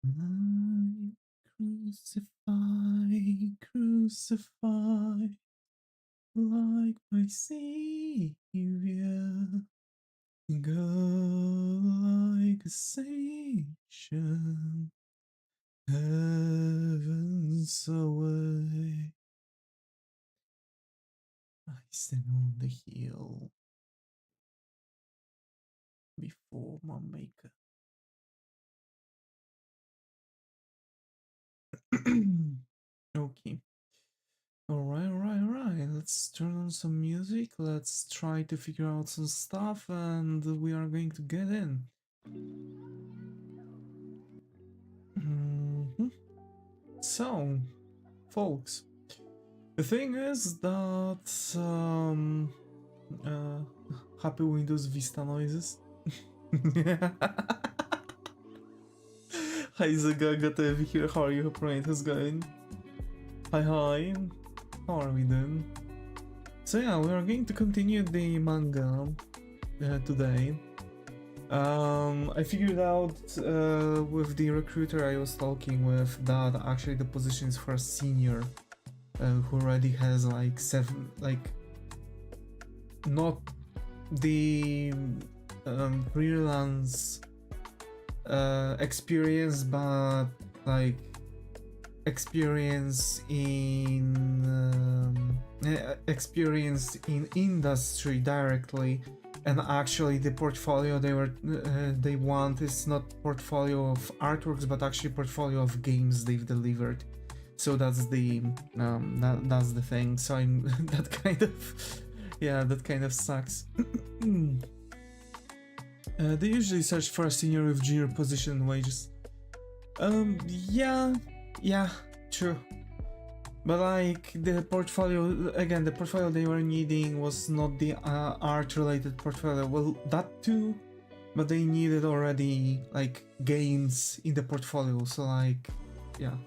I crucify, crucify, like my Savior, go like a station, heaven's away. I stand on the hill before my maker. Okay. Alright. Let's turn on some music. Let's try to figure out some stuff and we are going to get in. So, folks, the thing is that uh, happy Windows Vista noises. Hi Zagaga TV here, how are you? Hope your night is going. Hi, how are we doing? So yeah, we are going to continue the manga today. I figured out with the recruiter I was talking with that actually the position is for a senior who already has like not the freelance experience, but like experience in industry directly. And actually the portfolio they want is not portfolio of artworks but actually portfolio of games they've delivered. So that's the that's the thing. So I'm that kind of sucks. They usually search for a senior with junior position wages. Yeah, true. But like the portfolio, again, the portfolio they were needing was not the art-related portfolio. Well, that too, but they needed already like games in the portfolio. So like, yeah,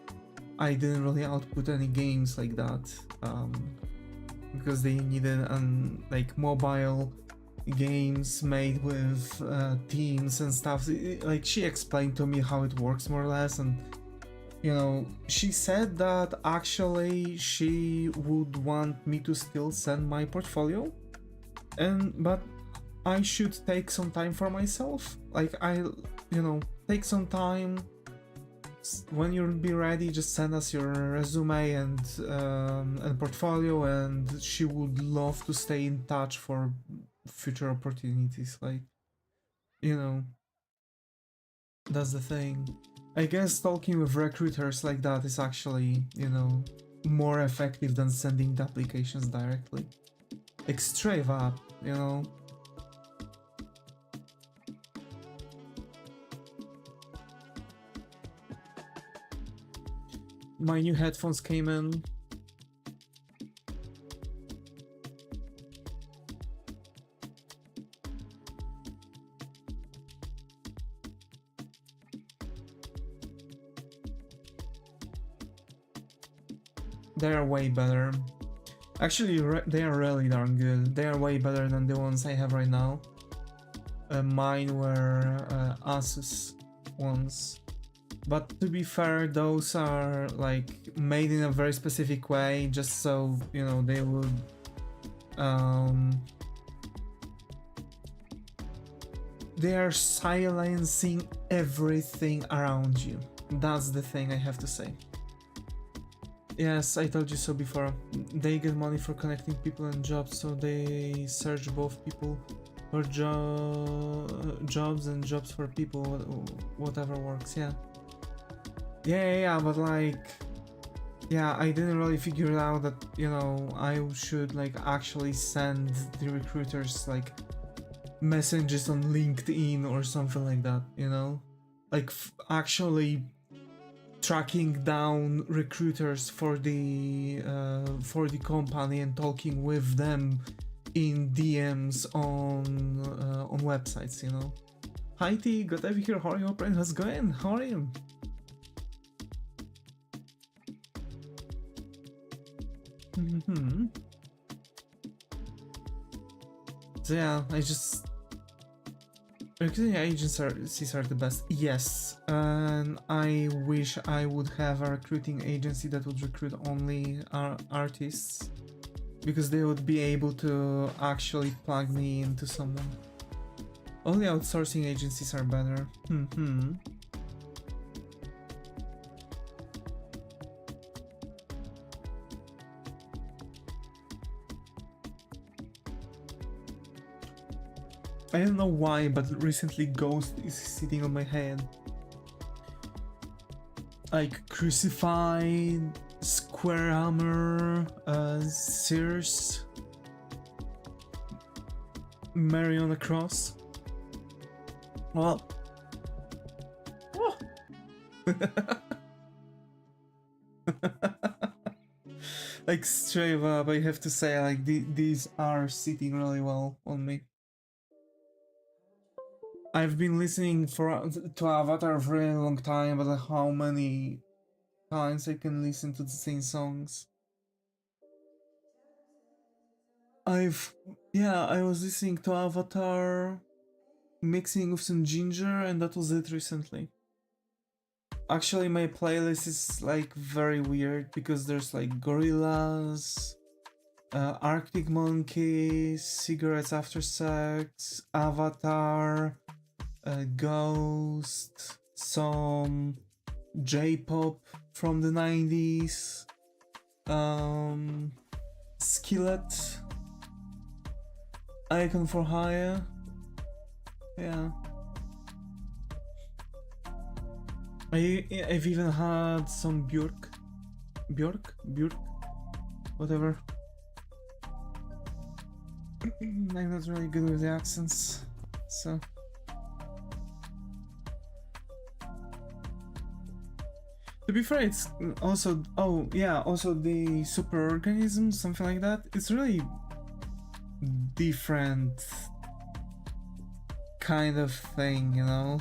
I didn't really output any games like that because they needed like mobile games made with teams and stuff. Like she explained to me how it works more or less, and you know, she said that actually she would want me to still send my portfolio, but I should take some time for myself. Like take some time. When you'll be ready, just send us your resume and portfolio, and she would love to stay in touch for future opportunities. Like, that's the thing. I guess talking with recruiters like that is actually, more effective than sending the applications directly. Like straight up, My new headphones came in. They are way better. Actually, they are really darn good. They are way better than the ones I have right now. Mine were Asus ones. But to be fair, those are like made in a very specific way, just so, they would they are silencing everything around you. That's the thing I have to say. Yes, I told you so before. They get money for connecting people and jobs, so they search both people for jobs and jobs for people, whatever works, yeah. Yeah, but like, yeah, I didn't really figure out that, I should like actually send the recruiters like messages on LinkedIn or something like that, like actually tracking down recruiters for the company and talking with them in DMs on websites, Hi T, good to have you here. How are you, friend? How's it going? How are you? So yeah, I just Recruiting agencies are the best. Yes, and I wish I would have a recruiting agency that would recruit only artists, because they would be able to actually plug me into someone. Only outsourcing agencies are better. I don't know why, but recently Ghost is sitting on my head. Like Crucified, Square Hammer, Sears, Mary on the Cross. Well, oh. Like straight up, I have to say, like these are sitting really well on me. I've been listening to Avatar for a really long time, but how many times I can listen to the same songs? I was listening to Avatar, mixing with some ginger, and that was it recently. Actually, my playlist is like very weird because there's like Gorillaz, Arctic Monkeys, Cigarettes After Sex, Avatar, Ghost, some J-pop from the 90s, Skillet, Icon for Hire, yeah. I've even had some Björk, whatever. I'm not really good with the accents, so. To be fair, it's also, also the superorganism, something like that. It's really different kind of thing, you know?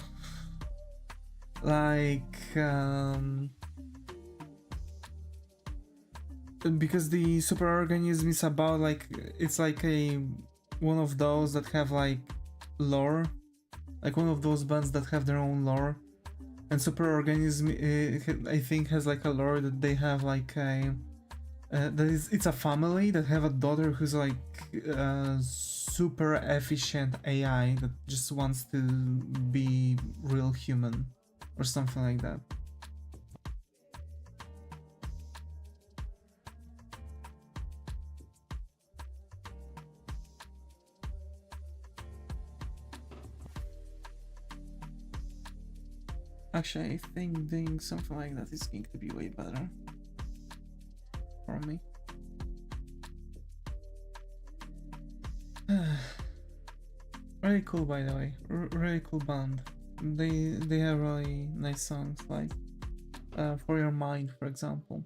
Like, because the superorganism is about like, it's like one of those that have like lore, like one of those bands that have their own lore. And superorganism, I think, has like a lore that they have like it's a family that have a daughter who's like super efficient AI that just wants to be real human or something like that. Actually, I think doing something like that is going to be way better for me. Really cool, by the way. Really cool band. They have really nice songs, like For Your Mind, for example.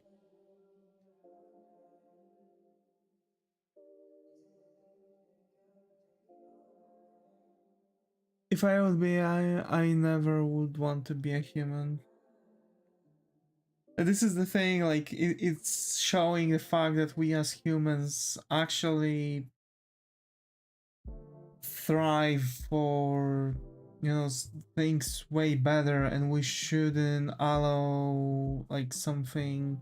If I would be, I never would want to be a human. This is the thing, like, it's showing the fact that we as humans actually thrive for, you know, things way better, and we shouldn't allow, like, something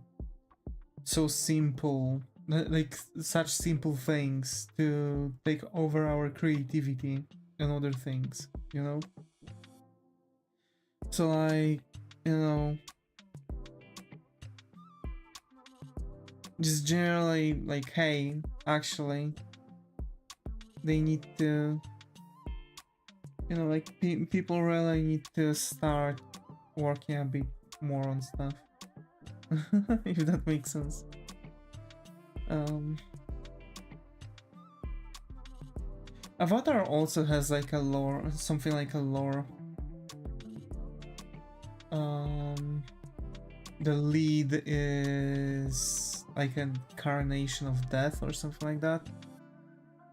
so simple, like, such simple things to take over our creativity and other things, you know? So, like, you know, just generally, like, hey, actually, they need to, you know, like, people really need to start working a bit more on stuff. If that makes sense. Avatar also has like a lore, something like a lore. The lead is like a incarnation of death or something like that.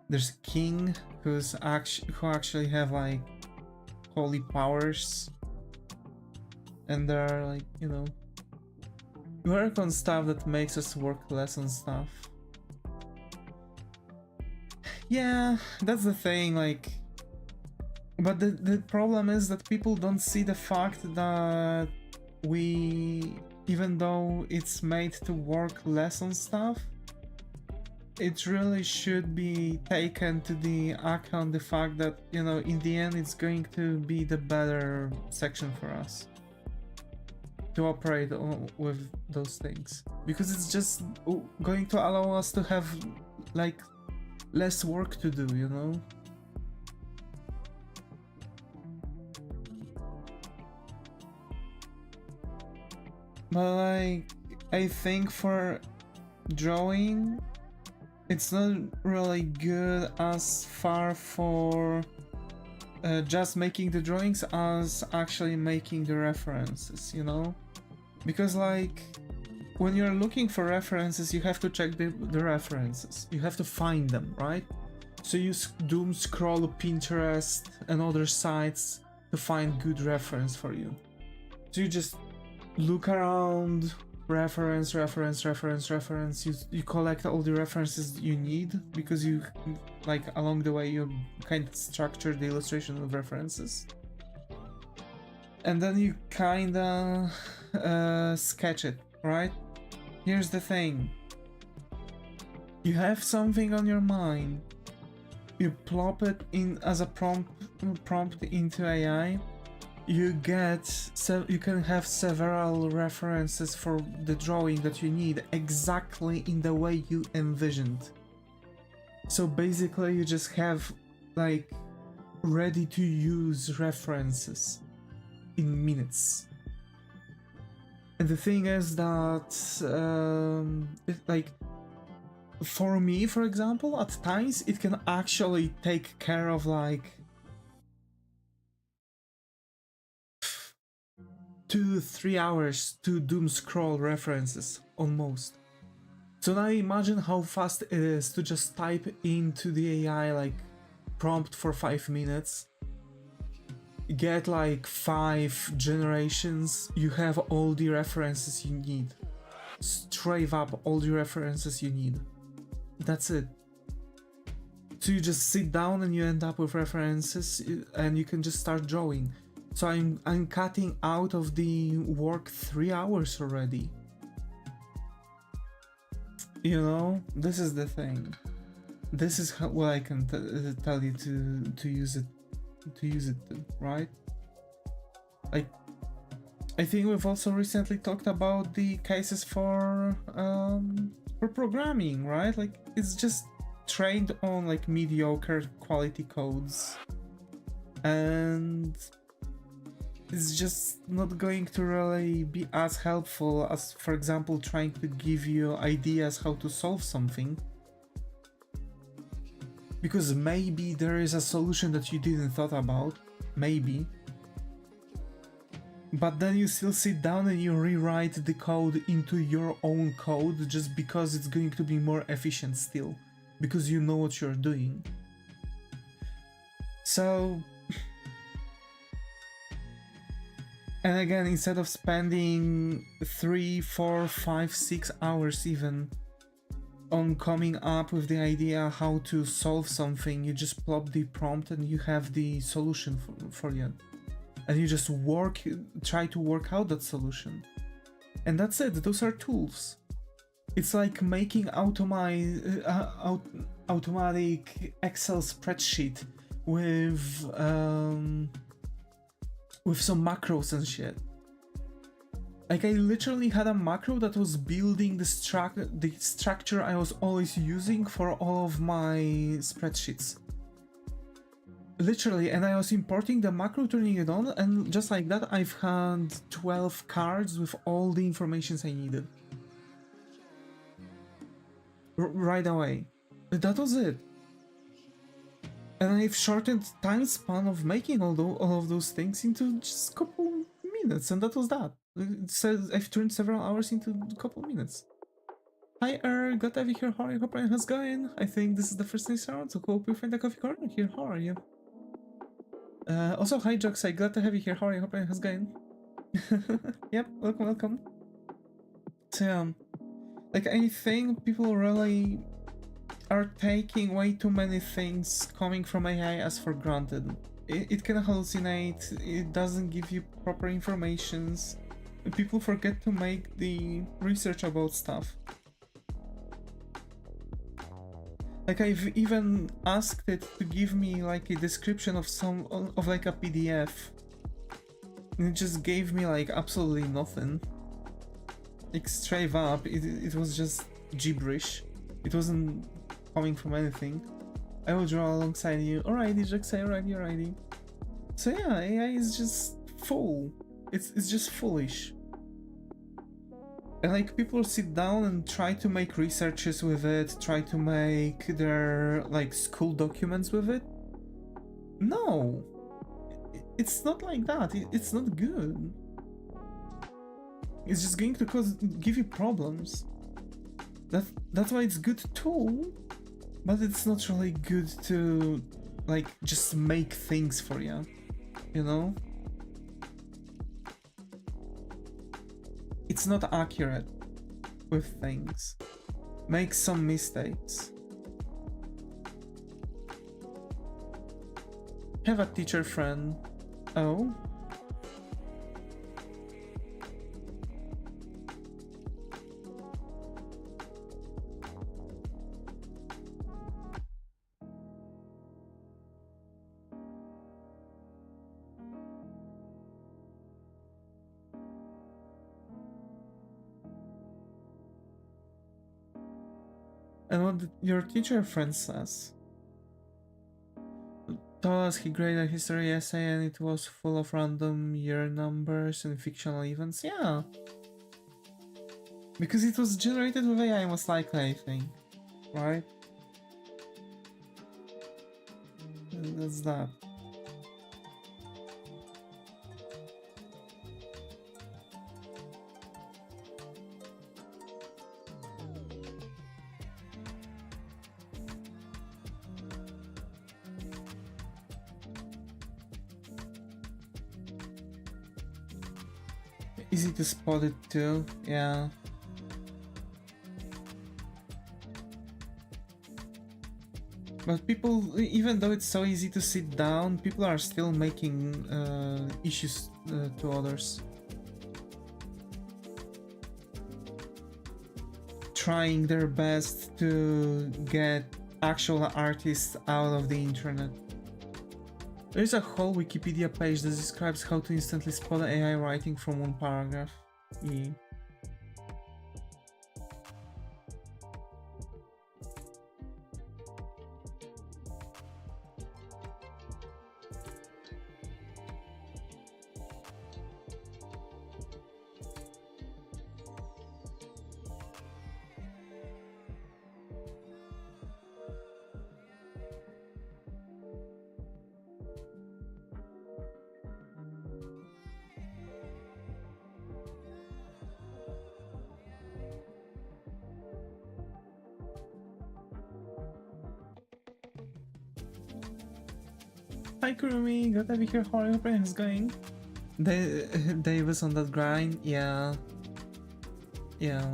There's a king who actually have like holy powers, and they're like, you know, work on stuff that makes us work less on stuff. Yeah, that's the thing, like, But the problem is that people don't see the fact that even though it's made to work less on stuff, it really should be taken to the account the fact that, you know, in the end it's going to be the better section for us to operate with those things, because it's just going to allow us to have like less work to do, you know. But like, I think for drawing, it's not really good as far for just making the drawings as actually making the references, you know? Because like, when you're looking for references, you have to check the references. You have to find them, right? So you doom scroll Pinterest and other sites to find good reference for you. So you just look around, reference, you collect all the references you need, because you, like, along the way you kind of structure the illustration with references. And then you kinda sketch it, right? Here's the thing. You have something on your mind, you plop it in as a prompt into AI, you can have several references for the drawing that you need exactly in the way you envisioned. So basically you just have like ready to use references in minutes. And the thing is that like, for me, for example, at times it can actually take care of like 2-3 hours to doom scroll references almost. So now imagine how fast it is to just type into the AI like prompt for 5 minutes, get like 5 generations, you have all the references you need. Straight up all the references you need. That's it. So you just sit down and you end up with references and you can just start drawing. So I'm cutting out of the work 3 hours already. You know, this is the thing. This is what I can tell you to use it right? Like, I think we've also recently talked about the cases for programming, right? Like, it's just trained on like mediocre quality codes, and it's just not going to really be as helpful as, for example, trying to give you ideas how to solve something. Because maybe there is a solution that you didn't thought about, maybe. But then you still sit down and you rewrite the code into your own code just because it's going to be more efficient still. Because you know what you're doing. So... And again, instead of spending 3, 4, 5, 6 hours even on coming up with the idea how to solve something, you just plop the prompt and you have the solution for you. And you just try to work out that solution. And that's it, those are tools. It's like making automatic Excel spreadsheet with some macros and shit. Like, I literally had a macro that was building the structure I was always using for all of my spreadsheets. Literally, and I was importing the macro, turning it on, and just like that I've had 12 cards with all the information I needed. Right away. That was it. And I've shortened time span of making all of those things into just a couple minutes, and that was that. It says I've turned several hours into a couple minutes. Hi glad to have you here, how are you? Hope everything's going. I think this is the first nice round, so hope you find a coffee corner here, how are you? Also, hi Doxxing, glad to have you here, how are you? Hope everything's going. Yep, welcome. So, like, I think people really are taking way too many things coming from AI as for granted. it can hallucinate, it doesn't give you proper informations. People forget to make the research about stuff. Like I've even asked it to give me like a description of like a PDF. And it just gave me like absolutely nothing. Like straight up, it was just gibberish. It wasn't coming from anything. I will draw alongside you. Alrighty, Jax, alrighty. So yeah, AI is just full. It's just foolish. And like people sit down and try to make researches with it, try to make their like school documents with it. No, it's not like that. It's not good. It's just going to give you problems. That's why it's a good tool, but it's not really good to like just make things for you, you know? It's not accurate with things. Makes some mistakes. Have a teacher friend. Oh? And what your teacher friend says? Told us he graded a history essay and it was full of random year numbers and fictional events. Yeah. Because it was generated with AI most likely, I think. Right? And that's that. Easy to spot it too, yeah. But people, even though it's so easy to sit down, people are still making issues to others. Trying their best to get actual artists out of the internet. There is a whole Wikipedia page that describes how to instantly spot AI writing from one paragraph. Yeah. Hi Kurumi, glad to be here. How are your brains going? Davis on that grind, yeah. Yeah.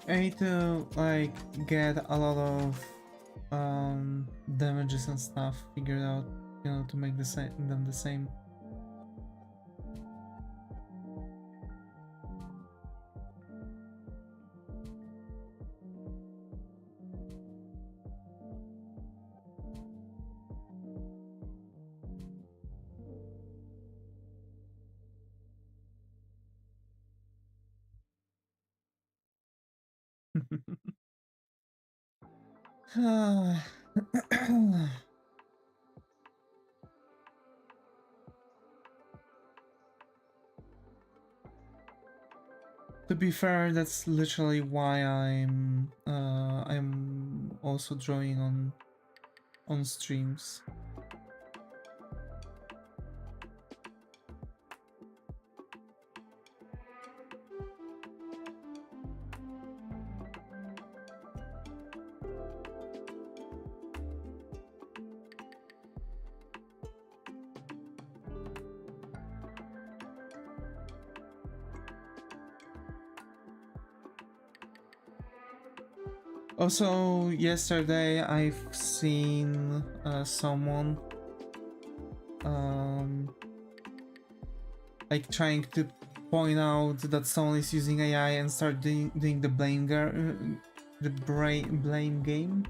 I need to like get a lot of damages and stuff figured out, you know, to make them the same. To be fair, that's literally why I'm also drawing on streams. Also, yesterday I've seen someone like trying to point out that someone is using AI and start doing the blame game.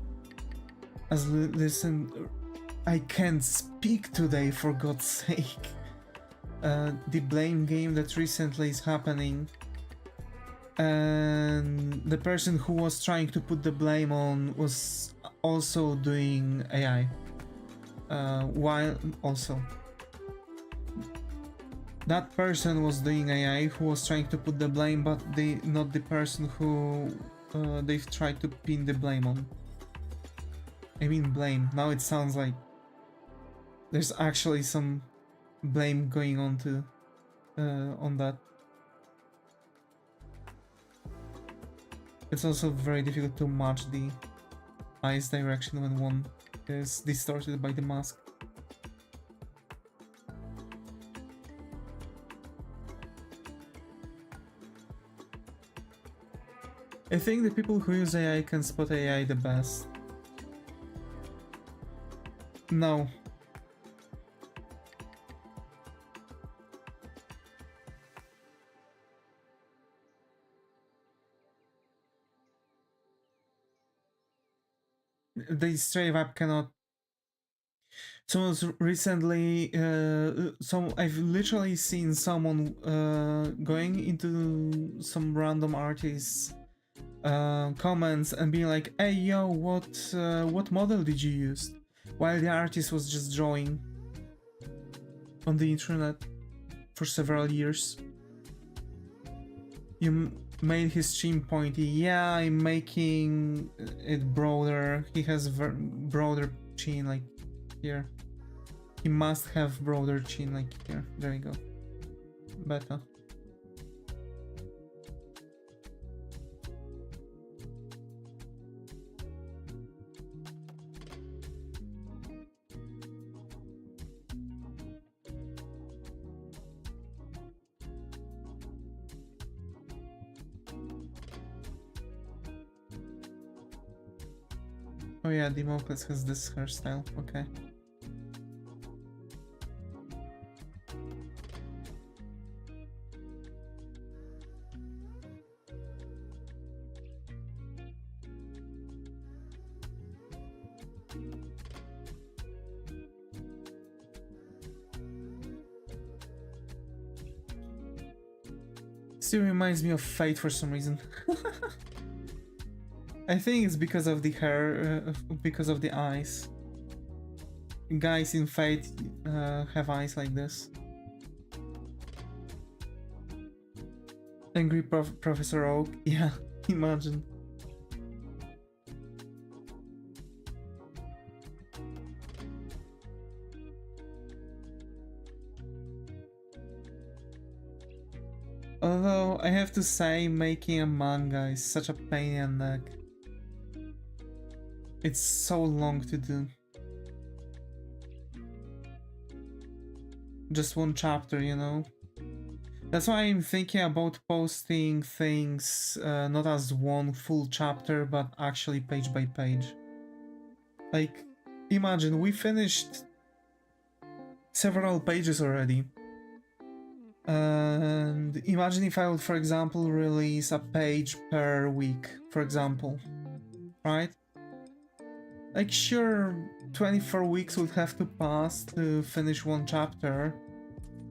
Listen, I can't speak today, for God's sake. The blame game that recently is happening, and the person who was trying to put the blame on was also doing AI. While also that person was doing AI who was trying to put the blame, but not the person who they've tried to pin the blame on. I mean blame. Now it sounds like there's actually some blame going on to on that. It's also very difficult to match the eye's direction when one is distorted by the mask. I think the people who use AI can spot AI the best. No. The Stray app cannot. So recently, I've literally seen someone going into some random artist's comments and being like, "Hey yo, what model did you use?" While the artist was just drawing on the internet for several years. You made his chin pointy. Yeah, I'm making it broader. He has broader chin, like here. He must have broader chin, like here. There you go. Better. Oh yeah, Democles has this hairstyle, okay. Still reminds me of Fate for some reason. I think it's because of the hair, because of the eyes. Guys in Fate have eyes like this. Angry Professor Oak, yeah, imagine. Although I have to say, making a manga is such a pain in the neck. It's so long to do. Just one chapter, you know? That's why I'm thinking about posting things not as one full chapter, but actually page by page. Like, imagine, we finished several pages already. And imagine if I would, for example, release a page per week, for example, right? Like, sure, 24 weeks would have to pass to finish one chapter,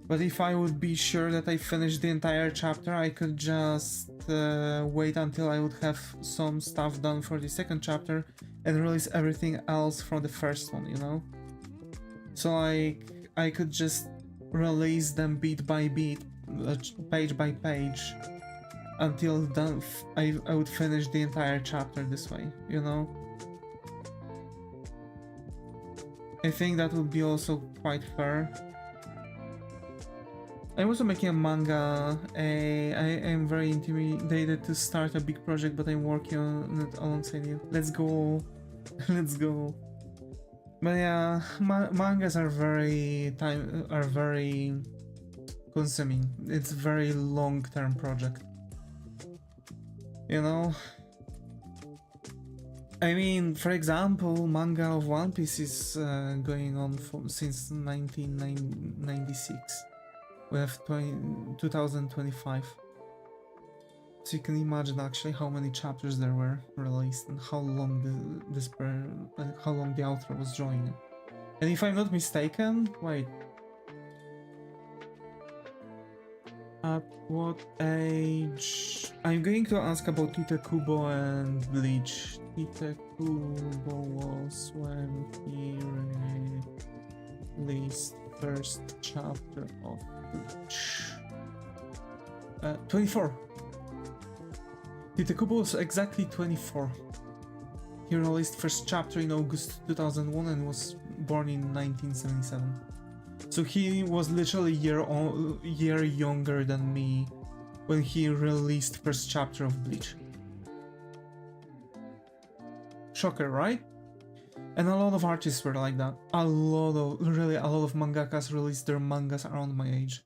but if I would be sure that I finished the entire chapter, I could just wait until I would have some stuff done for the second chapter and release everything else from the first one, you know? So, like, I could just release them beat by beat, page by page, until done. I would finish the entire chapter this way, you know? I think that would be also quite fair. I'm also making a manga. I am very intimidated to start a big project, but I'm working on it alongside you. Let's go. Let's go. But yeah, mangas are very consuming. It's a very long-term project. You know? I mean, for example, manga of One Piece is going on since 1996. We have 2025. So you can imagine actually how many chapters there were released and how long how long the author was drawing it. And if I'm not mistaken, wait. At what age? I'm going to ask about Tite Kubo and Bleach. Tite Kubo was when he released first chapter of Bleach. 24. Tite Kubo was exactly 24. He released first chapter in August 2001 and was born in 1977. So he was literally a year younger than me when he released first chapter of Bleach. Shocker, right? And a lot of artists were like that. Really a lot of mangakas released their mangas around my age.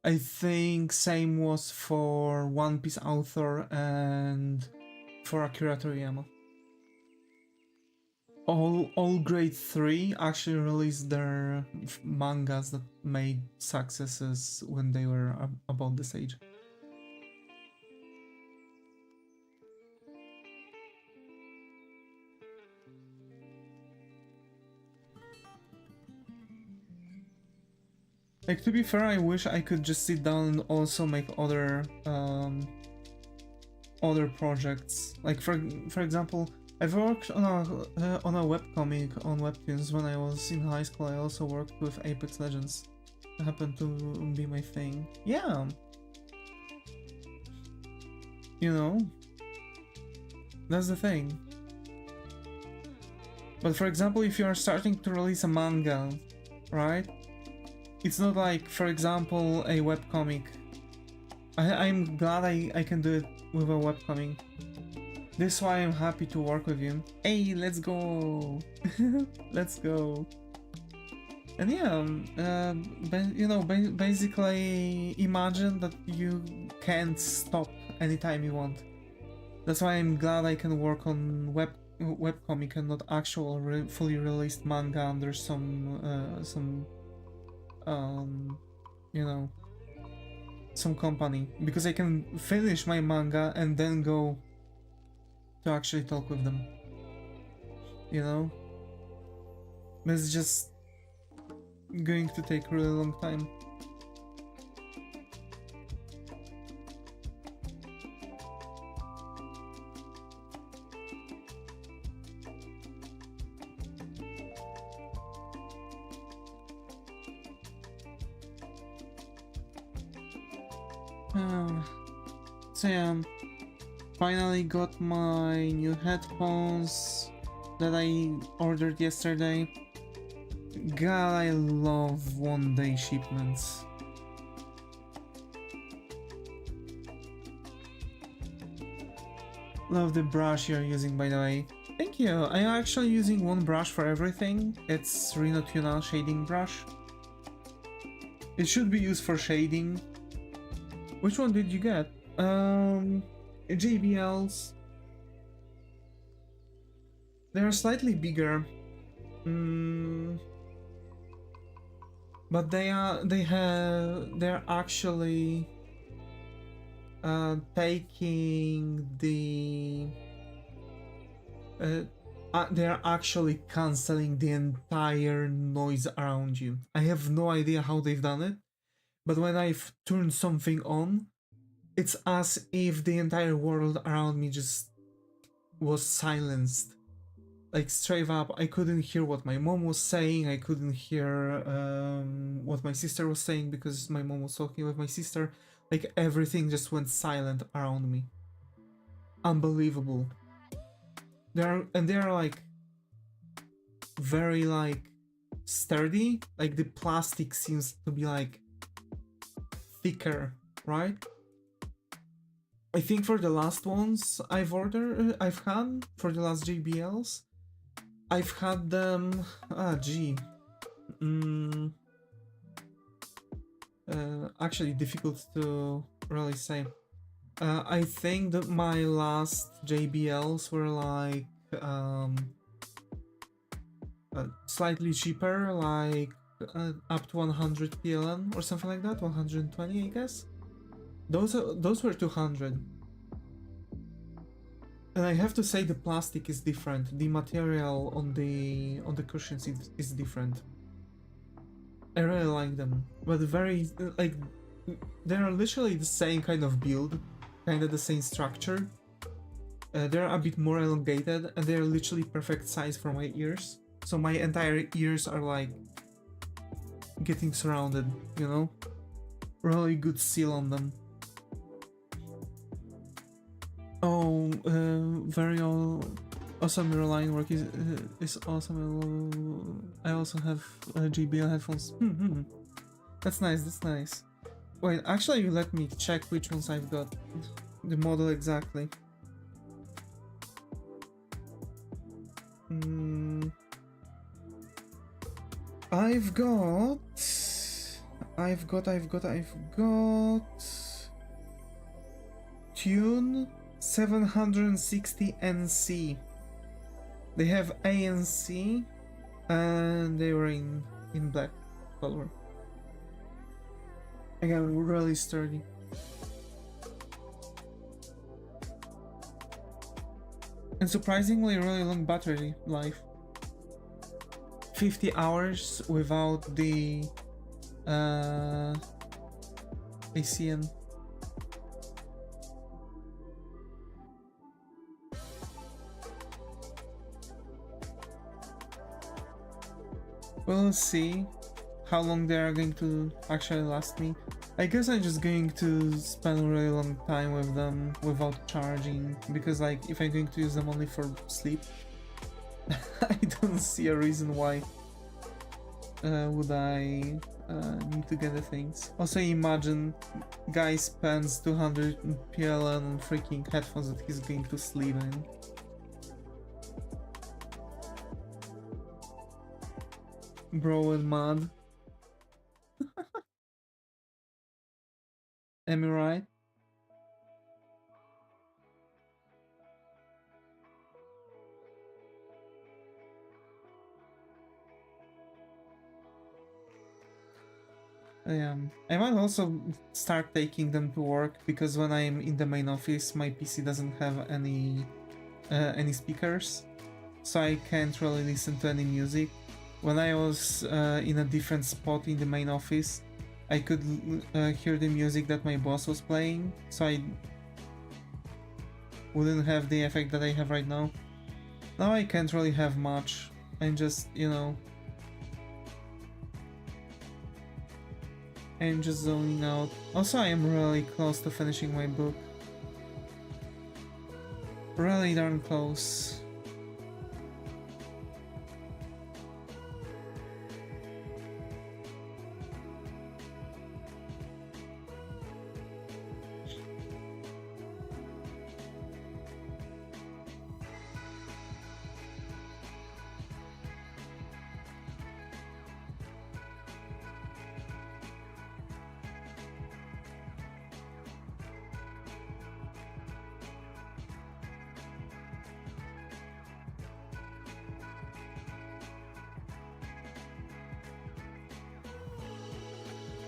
I think same was for One Piece author and for Akira Toriyama. All grade 3 actually released their mangas that made successes when they were about this age. Like, to be fair, I wish I could just sit down and also make other projects. Like for example, I've worked on a webcomic on Webtoons when I was in high school. I also worked with Apex Legends. It happened to be my thing. Yeah. You know? That's the thing. But for example, if you are starting to release a manga, right? It's not like, for example, a webcomic. I'm glad I can do it with a webcomic. This is why I'm happy to work with you. Hey, let's go! Let's go! And yeah, you know, basically imagine that you can't stop anytime you want. That's why I'm glad I can work on webcomic and not actual fully released manga under some you know, some company, because I can finish my manga and then go to actually talk with them, you know. But it's just going to take a really long time. So yeah, finally got my new headphones that I ordered yesterday. God, I love one-day shipments. Love the brush you're using, by the way. Thank you. I'm actually using one brush for everything. It's Reno Tuna shading brush. It should be used for shading. Which one did you get? JBLs. They're slightly bigger. But they're actually taking the they're actually canceling the entire noise around you. I have no idea how they've done it, but when I've turned something on, it's as if the entire world around me just was silenced. Like, straight up, I couldn't hear what my mom was saying, I couldn't hear what my sister was saying because my mom was talking with my sister. Like, everything just went silent around me. Unbelievable. They're like very like sturdy. Like, the plastic seems to be like thicker, right? I think for the last ones I've had for the last JBLs, I've had them. Actually, difficult to really say. I think that my last JBLs were like slightly cheaper, like up to 100 PLN or something like that, 120 I guess. Those were 200. And I have to say the plastic is different. The material on the cushions is different. I really like them, but very like they are literally the same kind of build, kind of the same structure. They're a bit more elongated, and they're literally perfect size for my ears. So my entire ears are like getting surrounded, you know? Really good seal on them. Oh, very awesome. Your line work is awesome. I also have JBL headphones. That's nice. That's nice. Wait, actually, let me check which ones I've got. The model exactly. I've got Tune 760 NC. They have A and C, and they were in black color. Again, really sturdy. And surprisingly really long battery life. 50 hours without the ACN. We'll see how long they are going to actually last me. I guess I'm just going to spend a really long time with them without charging, because like if I'm going to use them only for sleep, I don't see a reason why would I need to get the things. Also imagine guy spends 200 PLN on freaking headphones that he's going to sleep in. Bro and mad. Am I right? I might also start taking them to work, because when I'm in the main office my PC doesn't have any speakers, so I can't really listen to any music. When I was in a different spot in the main office, I could hear the music that my boss was playing, so I wouldn't have the effect that I have right now. Now I can't really have much. I'm just, you know, I'm just zoning out. Also, I am really close to finishing my book. Really darn close.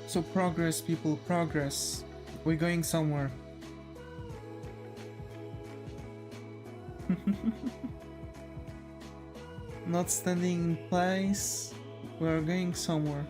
So progress, people, progress. We're going somewhere. Not standing in place. We're going somewhere.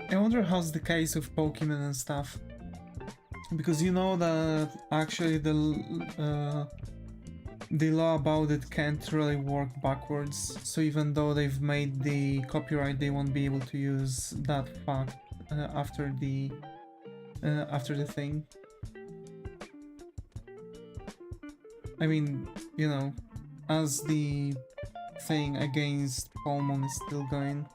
I wonder how's the case with Pokemon and stuff. Because you know that actually the law about it can't really work backwards. So even though they've made the copyright, they won't be able to use that fact after the thing. I mean, you know, as the thing against Palmon is still going.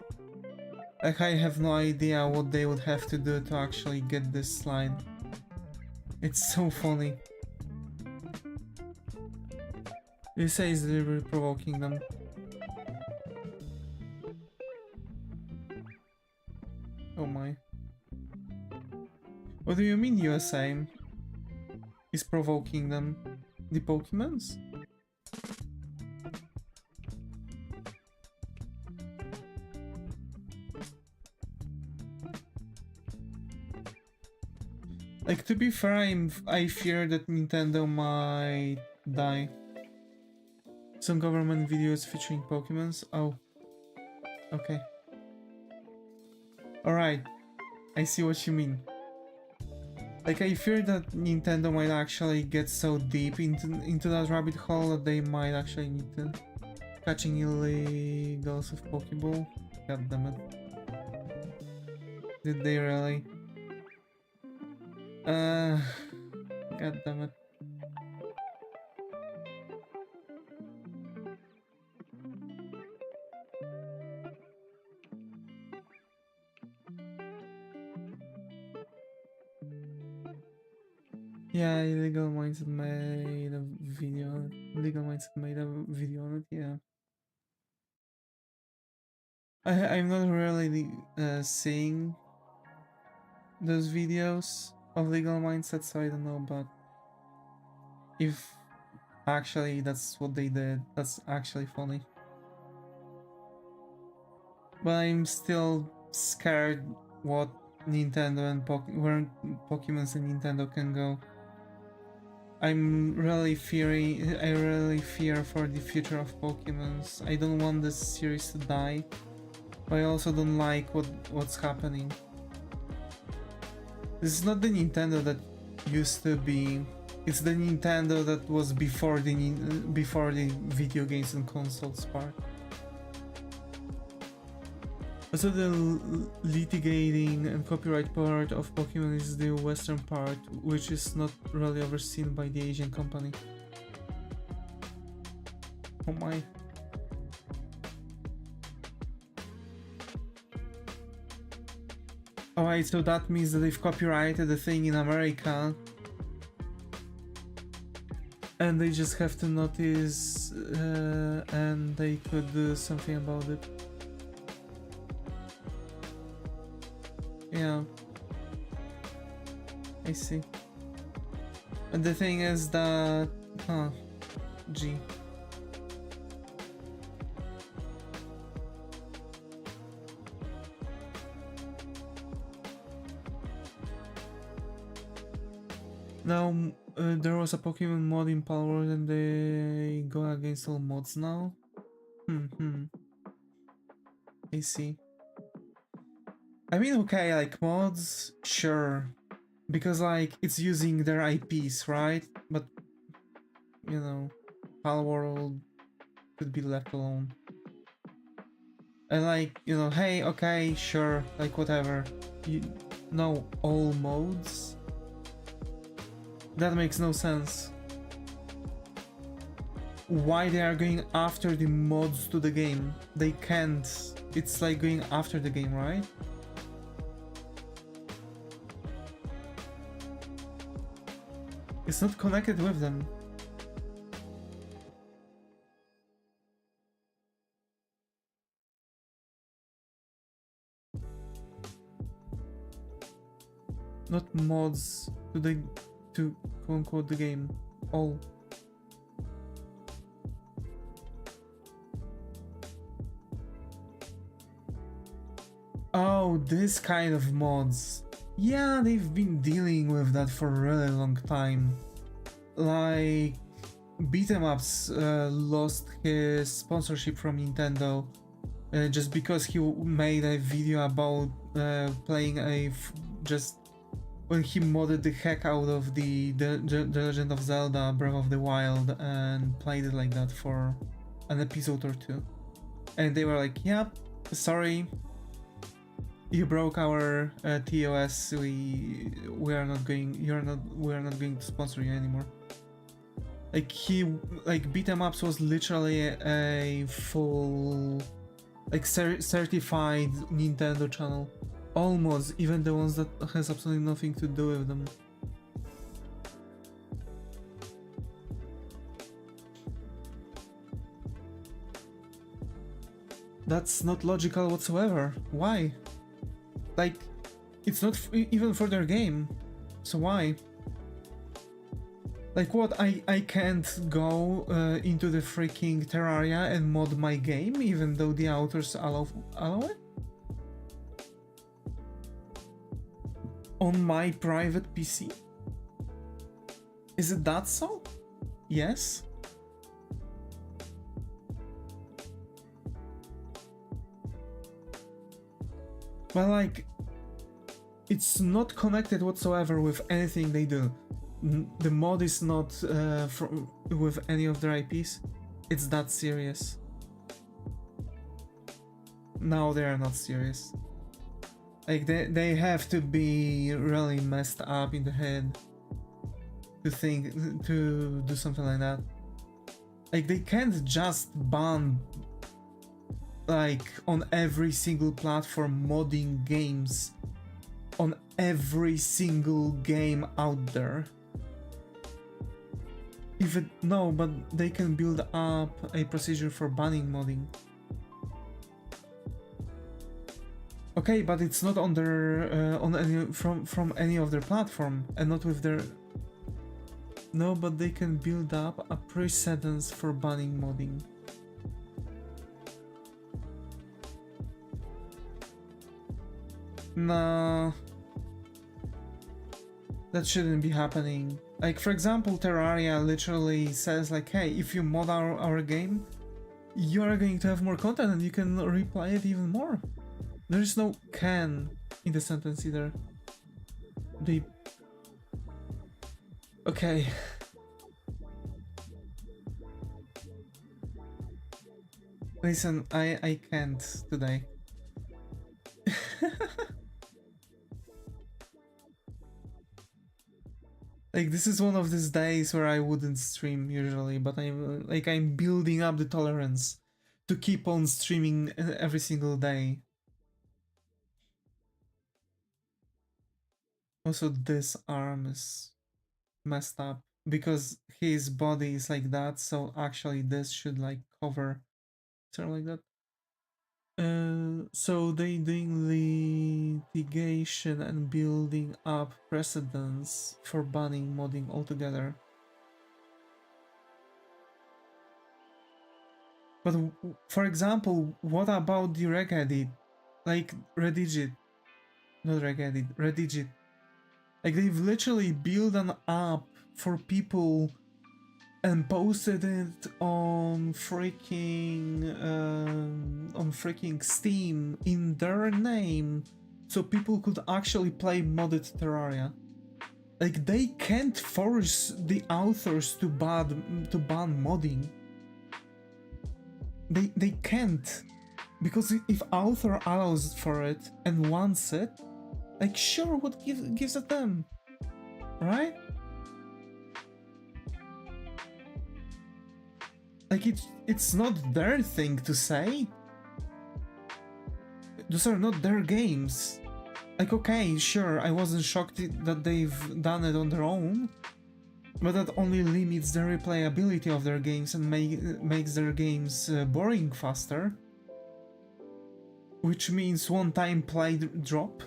Like, I have no idea what they would have to do to actually get this slide. It's so funny. You say it's deliberately provoking them. Oh my. What do you mean USA is provoking them? The Pokemons? Like, to be fair, I fear that Nintendo might die. Some government videos featuring Pokemons? Oh. Okay. Alright. I see what you mean. Like, I fear that Nintendo might actually get so deep into that rabbit hole that they might actually need to catching illegals with Pokeball. God damn it. Did they really? God damn it. Yeah, Illegal Minds made a video. Illegal Minds made a video on it, yeah. I'm not really seeing those videos of Legal Mindset, so I don't know, but if actually that's what they did, that's actually funny. But I'm still scared what Nintendo and where Pokemon and Nintendo can go. I'm really fearing. I really fear for the future of Pokemon. I don't want this series to die, but I also don't like what's happening. This is not the Nintendo that used to be. It's the Nintendo that was before the video games and consoles part. Also, the litigating and copyright part of Pokemon is the Western part, which is not really overseen by the Asian company. Oh my. Alright, so that means that they've copyrighted the thing in America. And they just have to notice and they could do something about it. Yeah, I see. And the thing is that, gee. Now, there was a Pokemon mod in Palworld and they go against all mods now? I see. I mean, okay, like mods, sure, because like it's using their IPs, right? But you know, Palworld could be left alone. And like, you know, hey, okay, sure, like whatever. You know, all modes. That makes no sense. Why they are going after the mods to the game? They can't. It's like going after the game, right? It's not connected with them. Not mods to quote unquote the game. All. Oh, this kind of mods. Yeah, they've been dealing with that for a really long time. Like, Beat 'em Ups lost his sponsorship from Nintendo just because he made a video about playing just when he modded the heck out of the Legend of Zelda Breath of the Wild and played it like that for an episode or two. And they were like, "Yep, sorry, you broke our TOS. We are not going. We are not going to sponsor you anymore." Like Beat 'em Ups was literally a full, like certified Nintendo channel. Almost, even the ones that has absolutely nothing to do with them. That's not logical whatsoever. Why? Like, it's not even for their game. So why? Like what, I can't go into the freaking Terraria and mod my game even though the authors allow it? On my private PC? Is it that so? Yes? But like, it's not connected whatsoever with anything they do. The mod is not with any of their IPs. It's that serious. No, they are not serious. Like they have to be really messed up in the head to do something like that. Like they can't just ban like on every single platform modding games on every single game out there. No, but they can build up a procedure for banning modding. Okay, but it's not on their from any of their platform and not with their. No, but they can build up a precedence for banning modding. Nah, that shouldn't be happening. Like, for example, Terraria literally says like, hey, if you mod our game, you are going to have more content and you can replay it even more. There is no can in the sentence either. They... Okay. Listen, I can't today. Like, this is one of these days where I wouldn't stream usually, but I'm building up the tolerance to keep on streaming every single day. Also, this arm is messed up because his body is like that, so actually this should like cover something like that. So they doing litigation and building up precedents for banning modding altogether. But for example, what about the regedit? Like Redigit, not regedit, Redigit. Like they've literally built an app for people and posted it on freaking Steam in their name, so people could actually play modded Terraria. Like they can't force the authors to ban modding. They can't, because if author allows for it and wants it, like sure, what gives it them, right? Like it's not their thing to say. Those are not their games. Like okay, sure, I wasn't shocked that they've done it on their own, but that only limits the replayability of their games and makes their games boring faster. Which means one-time play drop.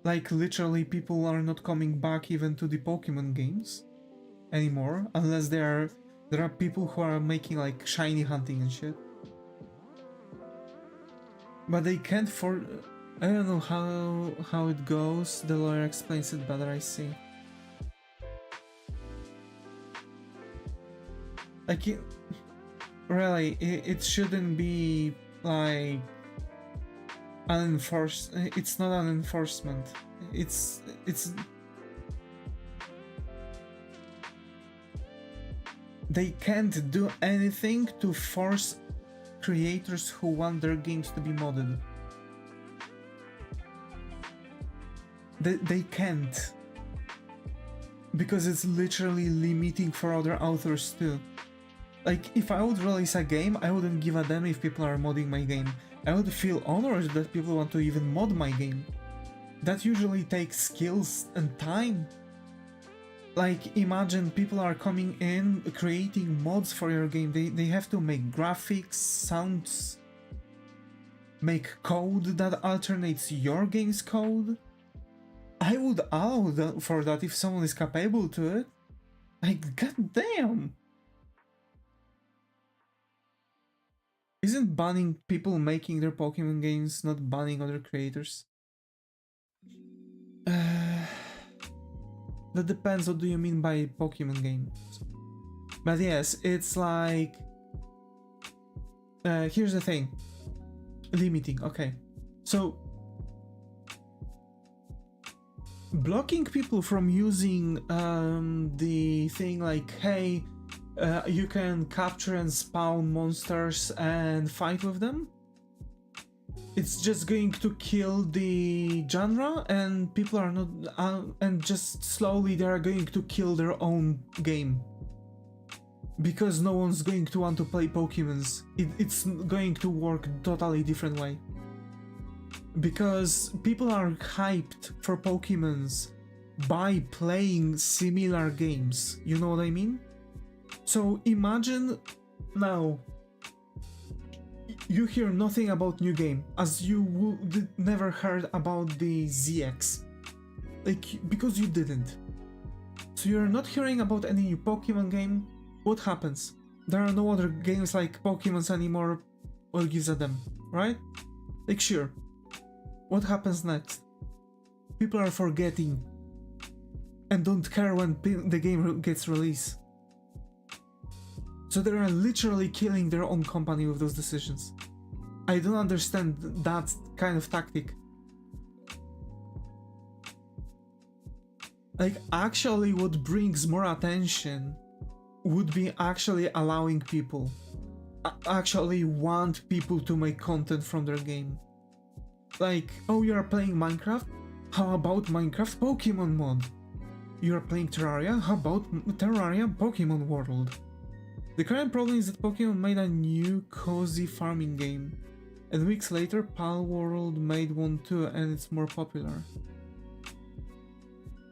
Like literally people are not coming back even to the Pokemon games anymore, unless there are people who are making like shiny hunting and shit. But they can't I don't know how it goes. The lawyer explains it better, I see. Like, really, it shouldn't be like unenforced. It's not an enforcement. It's they can't do anything to force creators who want their games to be modded. They can't. Because it's literally limiting for other authors too. Like, if I would release a game, I wouldn't give a damn if people are modding my game. I would feel honored that people want to even mod my game. That usually takes skills and time. Like, imagine people are coming in, creating mods for your game. They have to make graphics, sounds, make code that alternates your game's code. I would allow for that if someone is capable to it. Like, goddamn! Isn't banning people making their Pokemon games not banning other creators? That depends, what do you mean by Pokemon games? But yes, it's like... here's the thing. Limiting, okay. So... blocking people from using the thing like, hey, you can capture and spawn monsters and fight with them. It's just going to kill the genre, and people are not, and just slowly they are going to kill their own game. Because no one's going to want to play Pokemons. It's going to work totally different way. Because people are hyped for Pokemons by playing similar games, you know what I mean? So imagine now you hear nothing about new game, as you would never heard about the ZX, like, because you didn't. So you're not hearing about any new Pokemon game. What happens? There are no other games like Pokemons anymore. What gives a damn, right? Like, sure. What happens next? People are forgetting and don't care when the game gets released. So they are literally killing their own company with those decisions. I don't understand that kind of tactic. Like, actually what brings more attention would be actually allowing people, actually want people to make content from their game. Like, oh, you are playing Minecraft? How about Minecraft Pokemon mod? You are playing Terraria? How about Terraria Pokemon World? The current problem is that Pokemon made a new cozy farming game, and weeks later Pal World made one too, and it's more popular.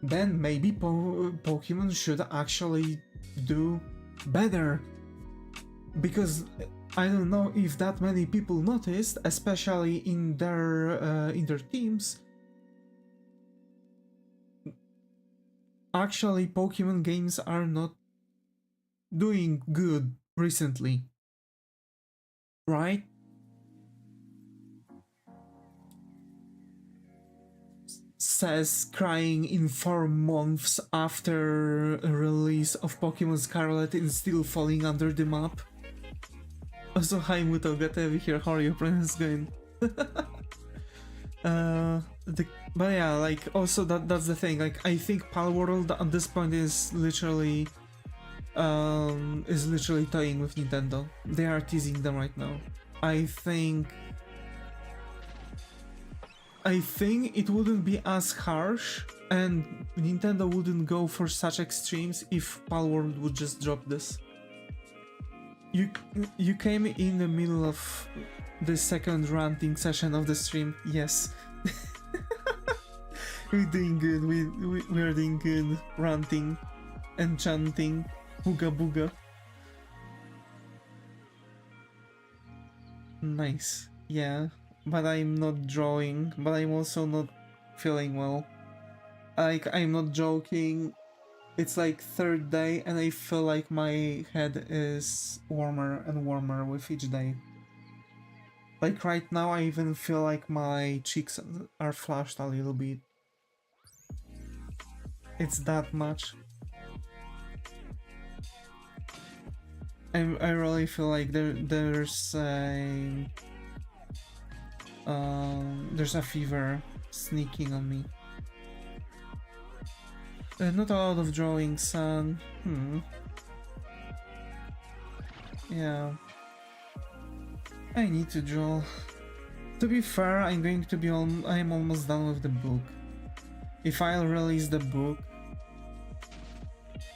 Then maybe Pokemon should actually do better, because I don't know if that many people noticed, especially in their teams. Actually, Pokemon games are not doing good recently, right? Says crying in 4 months after a release of Pokemon Scarlet and still falling under the map. Also, hi Muto, Gatevi here, how are you? Friends going? But yeah, like, also that's the thing, like, I think Pal World at this point is literally toying with Nintendo. They are teasing them right now. I think it wouldn't be as harsh, and Nintendo wouldn't go for such extremes if Pal World would just drop this. You came in the middle of the second ranting session of the stream. Yes. We're doing good. We're doing good. Ranting and chanting. Booga booga. Nice. Yeah. But I'm not drawing. But I'm also not feeling well. Like, I'm not joking. It's like 3rd day and I feel like my head is warmer and warmer with each day. Like right now, I even feel like my cheeks are flushed a little bit. It's that much. I really feel like there's a fever sneaking on me. Not a lot of drawing, son. Yeah. I need to draw. To be fair, I'm almost done with the book. If I'll release the book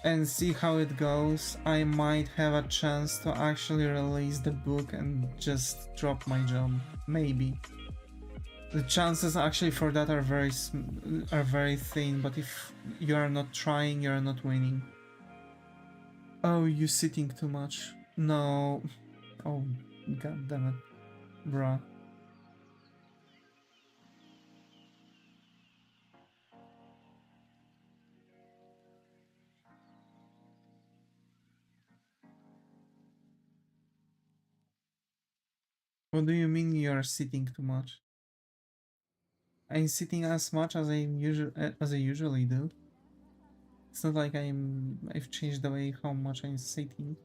and see how it goes, I might have a chance to actually release the book and just drop my job. Maybe. The chances actually for that are very thin, but if you are not trying, you are not winning. Oh, you sitting too much. No. Oh, god damn it. Bruh. What do you mean you are sitting too much? I'm sitting as much as I usually do. It's not like I've changed the way how much I'm sitting.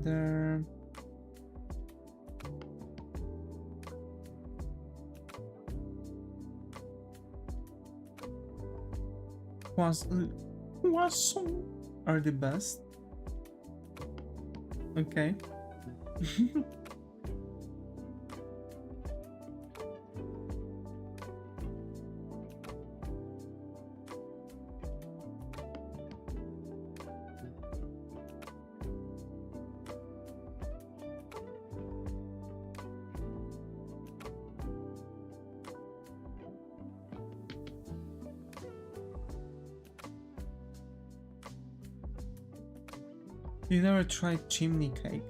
There. Was are the best. Okay. You never tried chimney cake?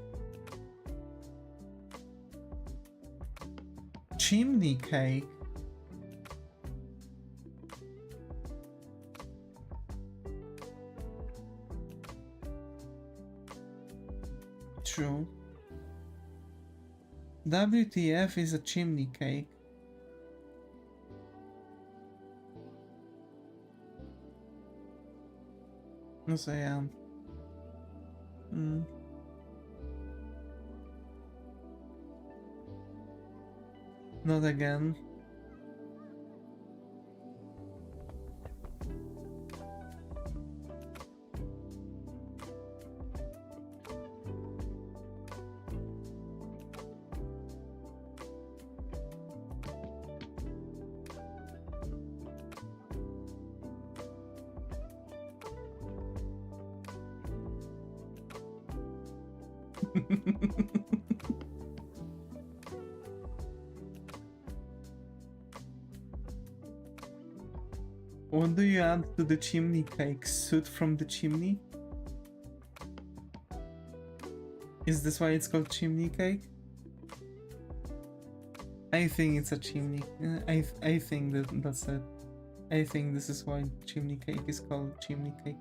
Chimney cake? True. WTF is a chimney cake. Yes, I am. Not again. What do you add to the chimney cake? Soot from the chimney? Is this why it's called chimney cake? I think it's a chimney. I think that's it. I think this is why chimney cake is called chimney cake.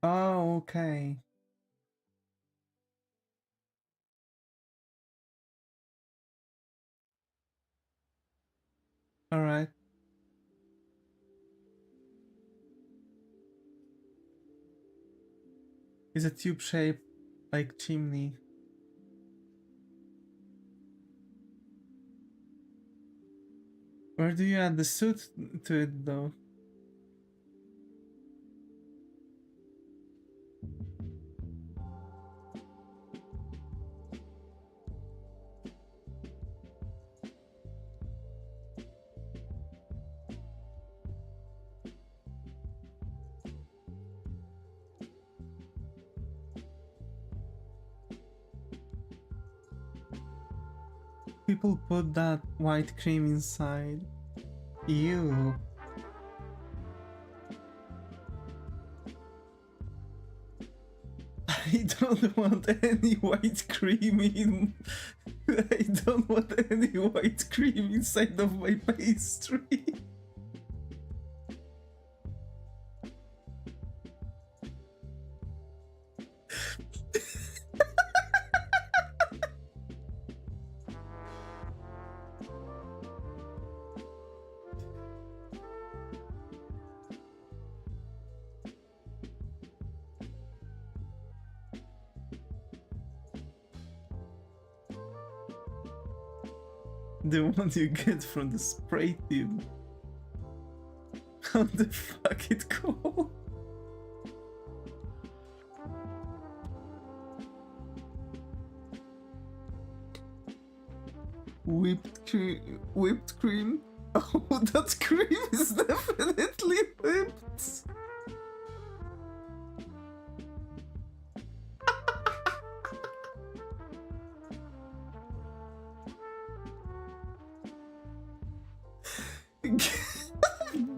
Oh, okay. Alright. It's a tube shape like chimney. Where do you add the soot to it though? people put that white cream inside. Ew. I don't want any white cream in. I don't want any white cream inside of my pastry. The one you get from the spray tube. How the fuck it called? Whipped cream. Whipped cream. Oh, that cream is definitely whipped.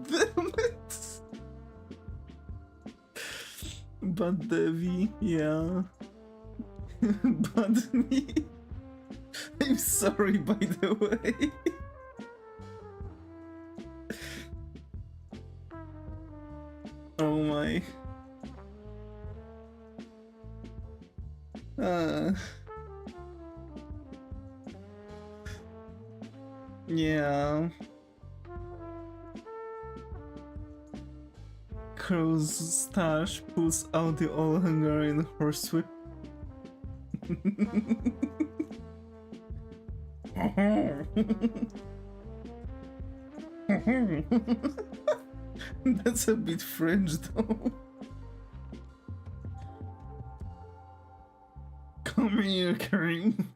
Damn it. But Devi, yeah. But me. I'm sorry, by the way. Oh my. Yeah. Crow's stash pulls out the all Hungarian horsewhip. That's a bit French though. Come here, Karim.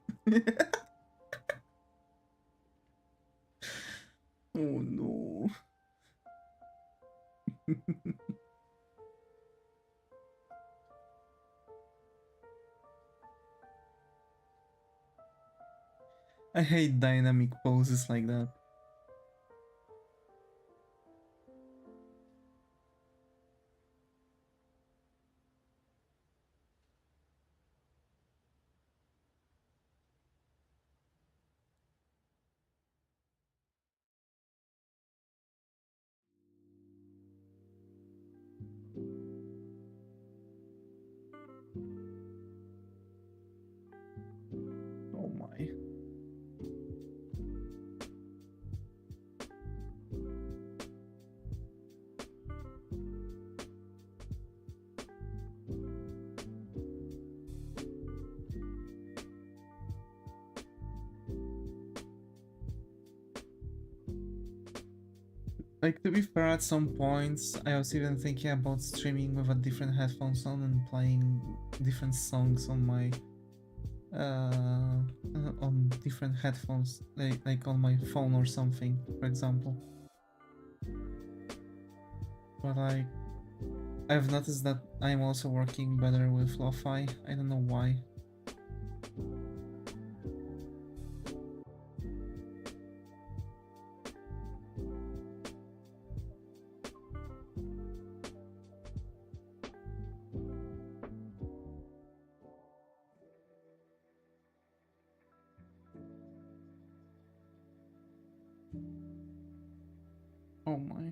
Oh no. I hate dynamic poses like that. Oh my. Like, to be fair, at some points, I was even thinking about streaming with a different headphones on and playing different songs on my on different headphones, like on my phone or something, for example. But like, I've noticed that I'm also working better with lo-fi. I don't know why. Oh my.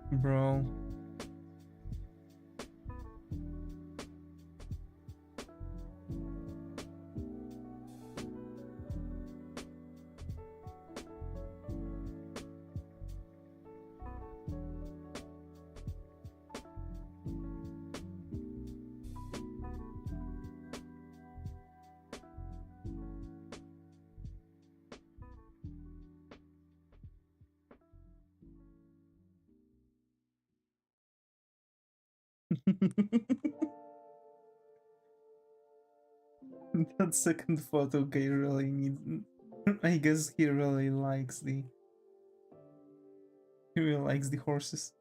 Bro. That second photo guy really needs. I guess he really likes the. He really likes the horses.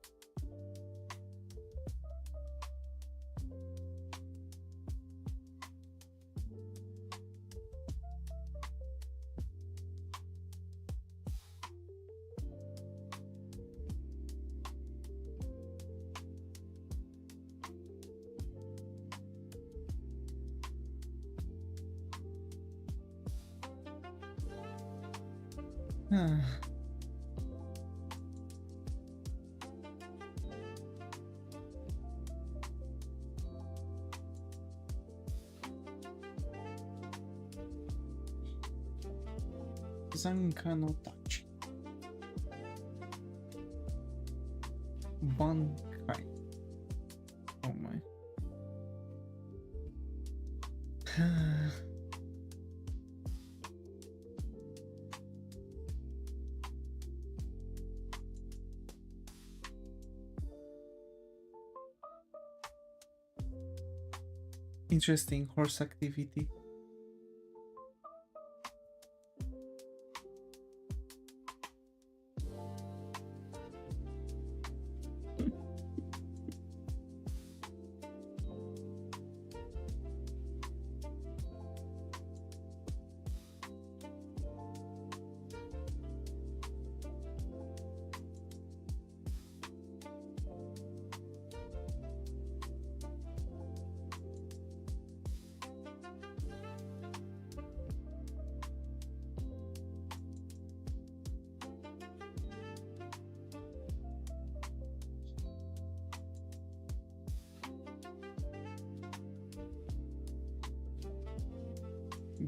Zanka no Tachi. Bankai. Oh my. Interesting horse activity.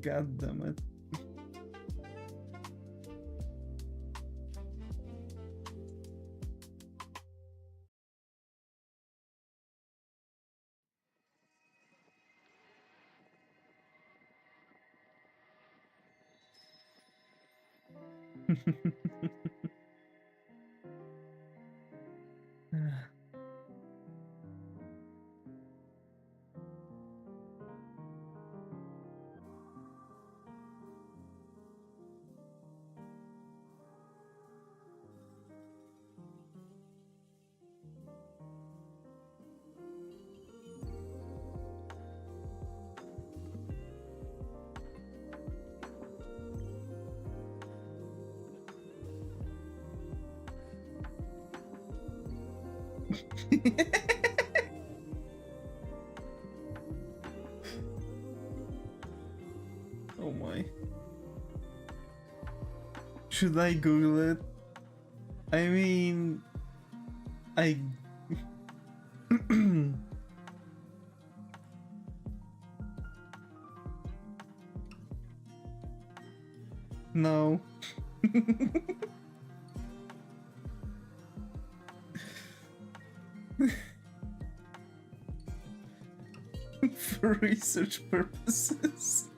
God damn it. Oh my. Should I Google it? I mean, I. No. For research purposes.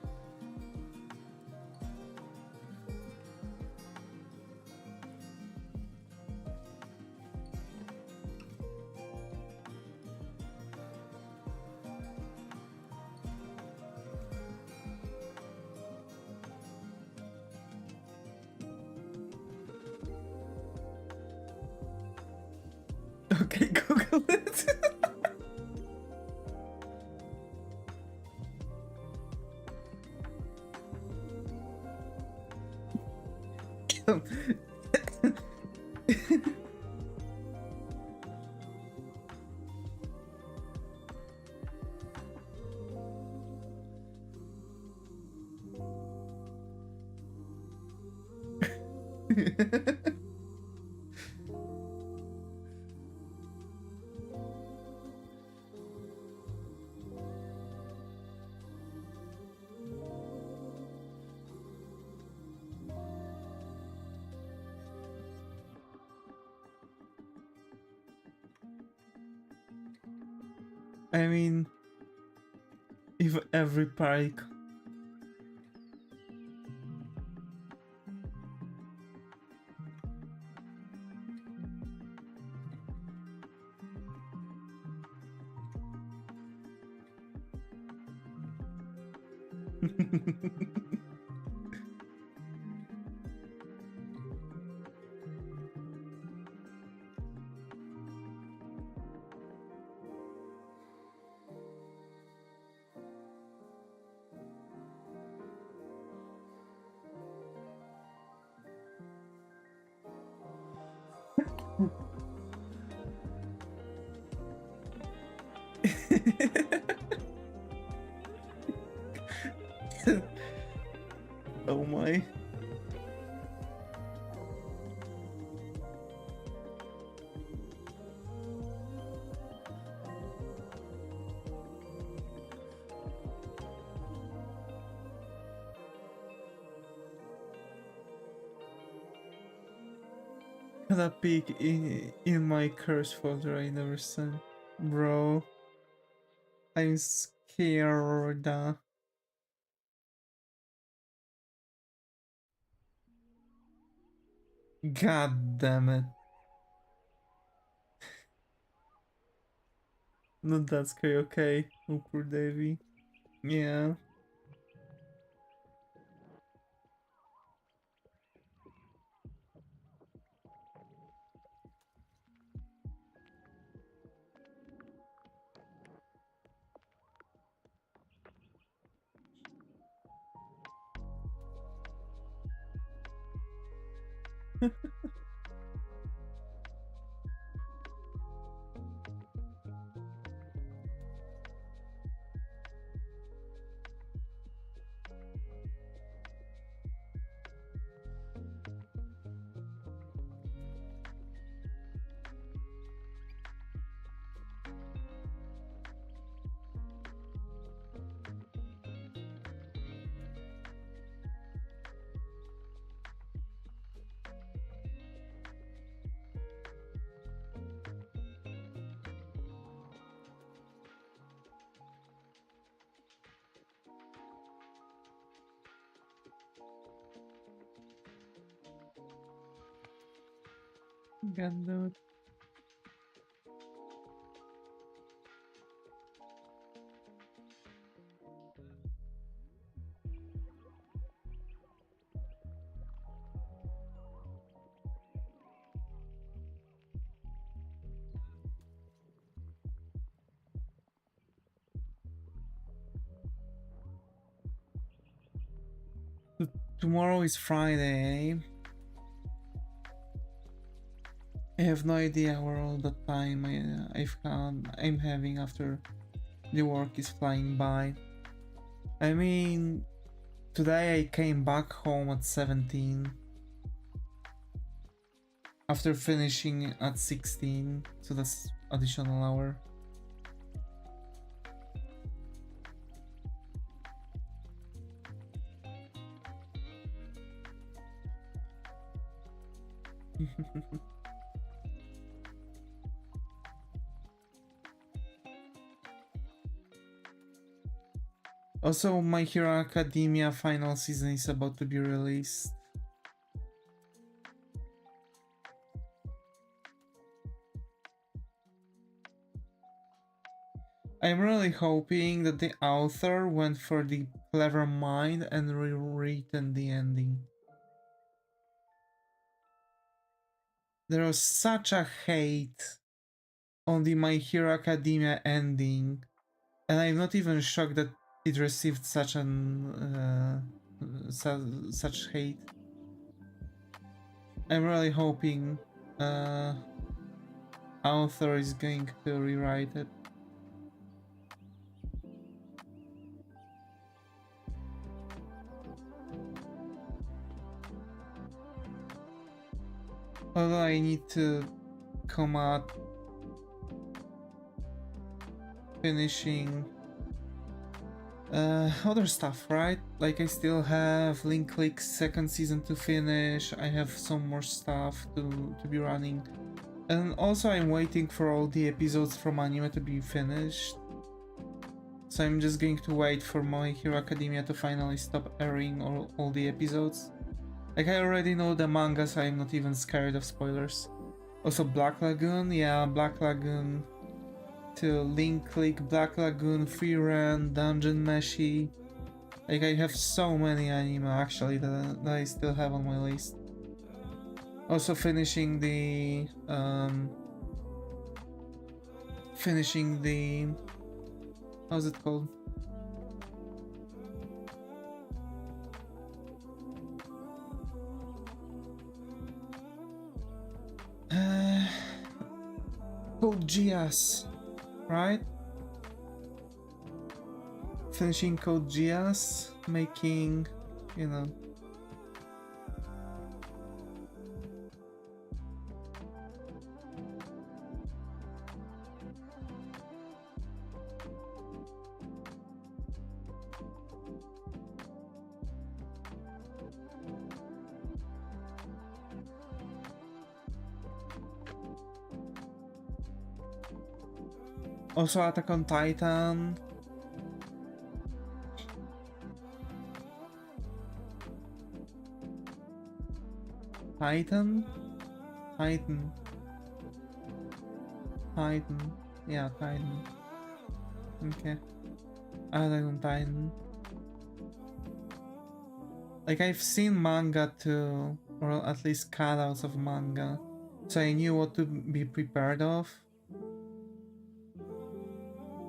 Okay, Google it. I mean, if every park. Oh my. That peek in my curse folder I never sent. Bro. I'm scared. God damn it. Not that scary, okay. Oh, poor Davy. Yeah. God damn it. Tomorrow is Friday. I have no idea where all the time I'm having after the work is flying by. I mean, today I came back home at 17 after finishing at 16, so that's additional hour. Also, My Hero Academia final season is about to be released. I'm really hoping that the author went for the clever mind and rewritten the ending. There was such a hate on the My Hero Academia ending, and I'm not even shocked that it received such such hate. I'm really hoping author is going to rewrite it. Although I need to come out finishing other stuff, right? Like I still have Link Click's second season to finish, I have some more stuff to be running. And also I'm waiting for all the episodes from anime to be finished. So I'm just going to wait for My Hero Academia to finally stop airing all the episodes. Like I already know the manga, so I'm not even scared of spoilers. Also Black Lagoon, yeah, Black Lagoon to Link Click, Black Lagoon, Free Run, Dungeon Meshi. Like, I have so many anime actually that I still have on my list. Also finishing the how's it called? Code Geass, right? Finishing Code Geass, making, you know. Also Attack on Titan. Titan? Titan. Titan. Yeah, Titan. Okay. Attack on Titan. Like, I've seen manga too, or at least cutouts of manga, so I knew what to be prepared of.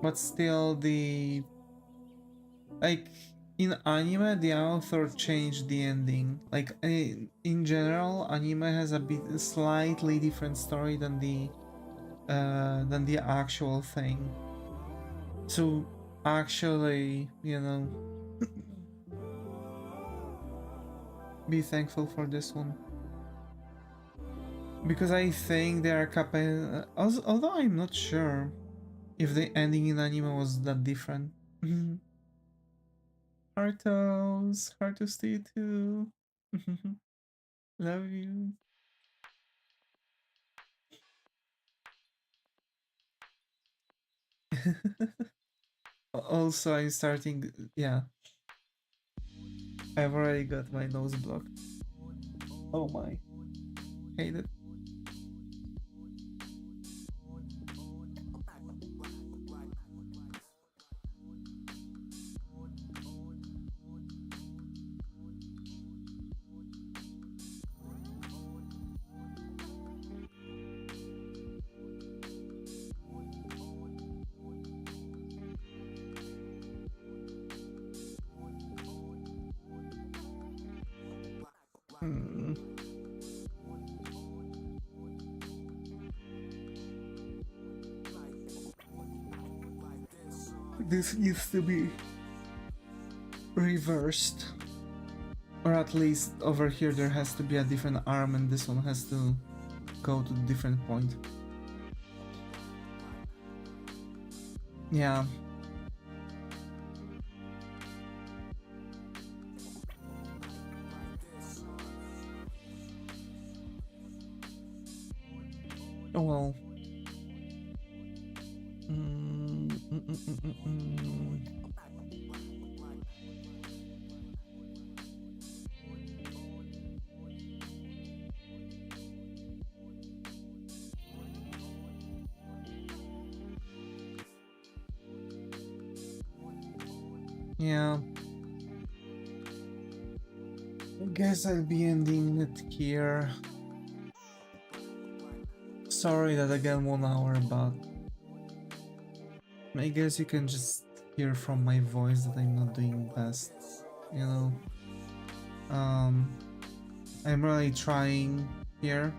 But still, like, in anime, the author changed the ending. Like, in general, anime has a slightly different story than the actual thing. So actually, you know, be thankful for this one. Because I think they are capable, although I'm not sure if the ending in anime was that different. Heartos to you too. Love you. Also, I'm starting. Yeah, I've already got my nose blocked. Oh my, hate it. This needs to be reversed. Or at least over here there has to be a different arm and this one has to go to a different point. Yeah. Oh well. Yeah. I guess I'll be ending it here. Sorry that again 1 hour, but I guess you can just hear from my voice that I'm not doing best, you know. I'm really trying here.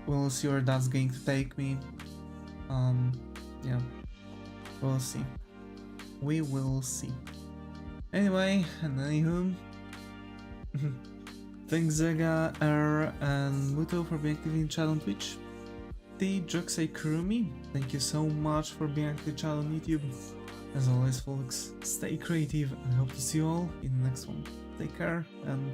We'll see where that's going to take me. Yeah, we'll see. We will see. Anyway, and anywho, thanks Zega, and Muto for being active in chat on Twitch. The Juxei Kurumi, thank you so much for being active in chat on YouTube. As always, folks, stay creative and I hope to see you all in the next one. Take care and